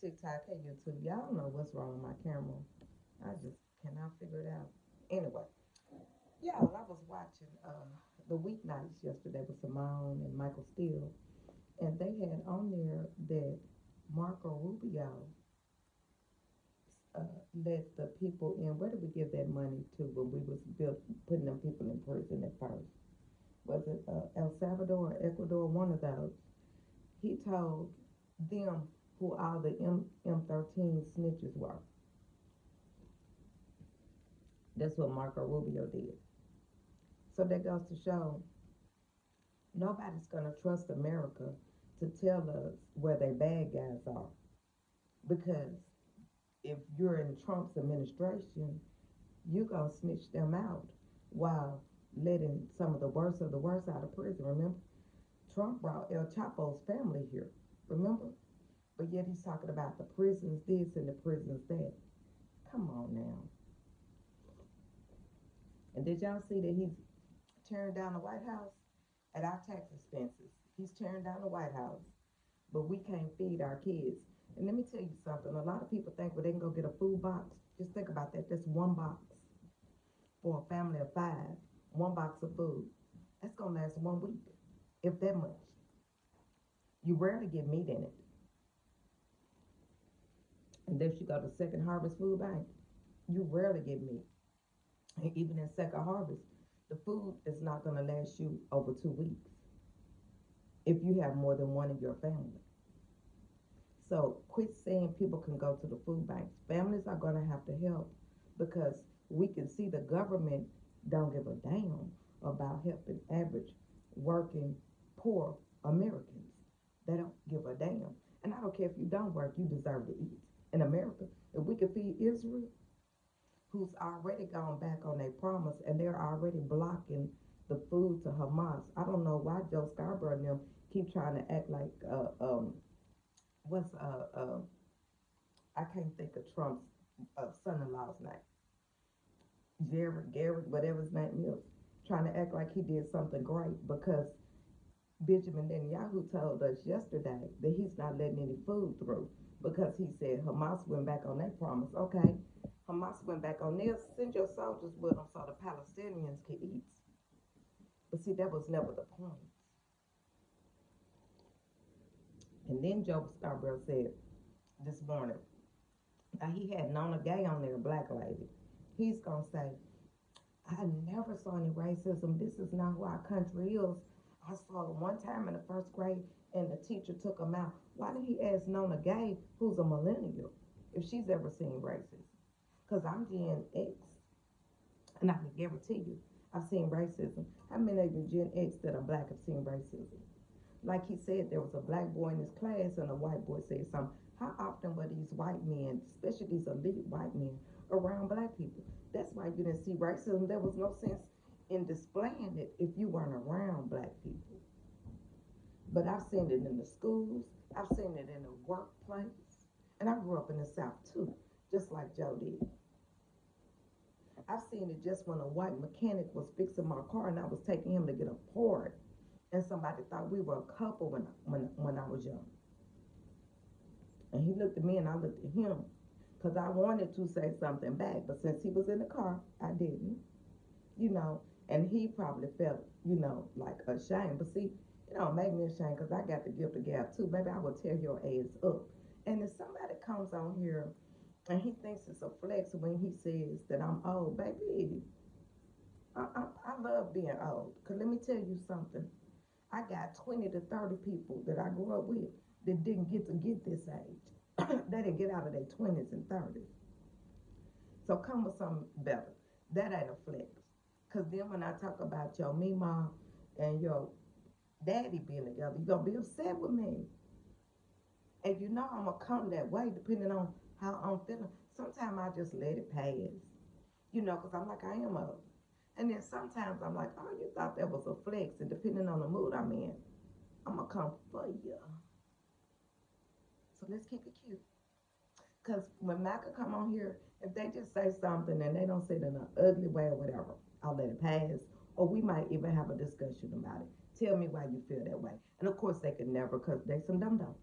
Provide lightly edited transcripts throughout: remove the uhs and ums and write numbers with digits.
TikTok, hey YouTube. Y'all don't know what's wrong with my camera. I just cannot figure it out. Anyway, yeah, I was watching the weeknights yesterday with Simone and Michael Steele, and they had on there that Marco Rubio let the people in. Where did we give that money to when we was putting them people in prison at first? Was it El Salvador or Ecuador? One of those. He told them who all the M13 snitches were. That's what Marco Rubio did. So that goes to show nobody's gonna trust America to tell us where they bad guys are. Because if you're in Trump's administration, you're gonna snitch them out while letting some of the worst out of prison. Remember? Trump brought El Chapo's family here. Remember? But yet he's talking about the prisons this and the prisons that. Come on now. And did y'all see that he's tearing down the White House at our tax expenses? He's tearing down the White House, but we can't feed our kids. And let me tell you something. A lot of people think, well, they can go get a food box. Just think about that. That's one box for a family of five. One box of food. That's gonna last 1 week, if that much. You rarely get meat in it. And then you go to Second Harvest Food Bank. You rarely get meat. And even in Second Harvest, the food is not gonna last you over 2 weeks if you have more than one in your family. So quit saying people can go to the food banks. Families are going to have to help because we can see the government don't give a damn about helping average, working, poor Americans. They don't give a damn. And I don't care if you don't work, you deserve to eat. In America, if we could feed Israel, who's already gone back on their promise and they're already blocking the food to Hamas. I don't know why Joe Scarborough and them keep trying to act like what's I can't think of Trump's son-in-law's name. Jared, Garrett, whatever his name is, trying to act like he did something great because Benjamin Netanyahu told us yesterday that he's not letting any food through because he said Hamas went back on that promise. Okay, Hamas went back on theirs. Send your soldiers with them so the Palestinians can eat. But see, that was never the point. And then Joe Scarborough said this morning, now he had Nona Gay on there, a black lady. He's gonna say, I never saw any racism. This is not who our country is. I saw it one time in the first grade and the teacher took him out. Why did he ask Nona Gay, who's a millennial, if she's ever seen racism? Because I'm Gen X and I can guarantee you I've seen racism. How many of you Gen X that are black have seen racism? Like he said, there was a black boy in his class and a white boy said something. How often were these white men, especially these elite white men, around black people? That's why you didn't see racism. There was no sense in displaying it if you weren't around black people. But I've seen it in the schools. I've seen it in the workplace. And I grew up in the South too, just like Joe did. I've seen it just when a white mechanic was fixing my car and I was taking him to get a part. And somebody thought we were a couple when I was young. And he looked at me and I looked at him because I wanted to say something back. But since he was in the car, I didn't, you know. And he probably felt, like ashamed. But see, it made me ashamed because I got the gift of gab too. Baby, I will tear your ass up. And if somebody comes on here and he thinks it's a flex when he says that I'm old, baby, I love being old. Because let me tell you something. I got 20 to 30 people that I grew up with that didn't get to get this age. They didn't get out of their 20s and 30s. So come with something better. That ain't a flex. Because then when I talk about your mama and your daddy being together, you're going to be upset with me. And I'm going to come that way depending on how I'm feeling. Sometimes I just let it pass, because I'm like, I am old. And then sometimes I'm like, oh, you thought that was a flex. And depending on the mood I'm in, I'm going to come for you. So let's keep it cute. Because when Micah come on here, if they just say something and they don't say it in an ugly way or whatever, I'll let it pass. Or we might even have a discussion about it. Tell me why you feel that way. And of course they can never, because they some dum-dums.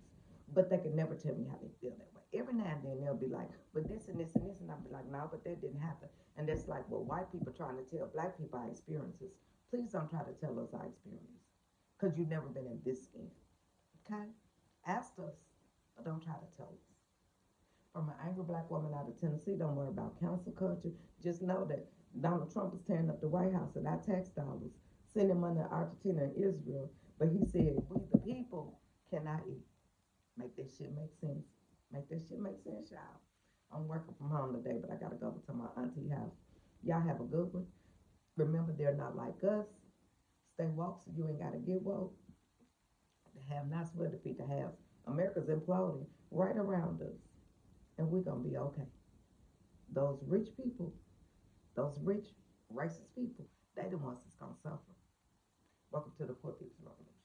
but they can never tell me how they feel that way. Every now and then they'll be like, but this and this and this, and I'll be like, no, but that didn't happen. And that's like what white people trying to tell black people our experiences. Please don't try to tell us our experience, because you've never been in this skin. Okay? Ask us, but don't try to tell us. From an angry black woman out of Tennessee, don't worry about cancel culture. Just know that Donald Trump is tearing up the White House with our tax dollars, sending money to Argentina and Israel. But he said, we the people cannot eat. Make that shit make sense. Make that shit make sense, y'all. I'm working from home today, but I gotta go to my auntie house. Y'all have a good one. Remember, they're not like us. Stay woke so you ain't gotta get woke. The have nots will defeat the haves. America's imploding right around us, and we're gonna be okay. Those rich people, those rich racist people, they the ones that's gonna suffer. Welcome to the Poor People's Revolution.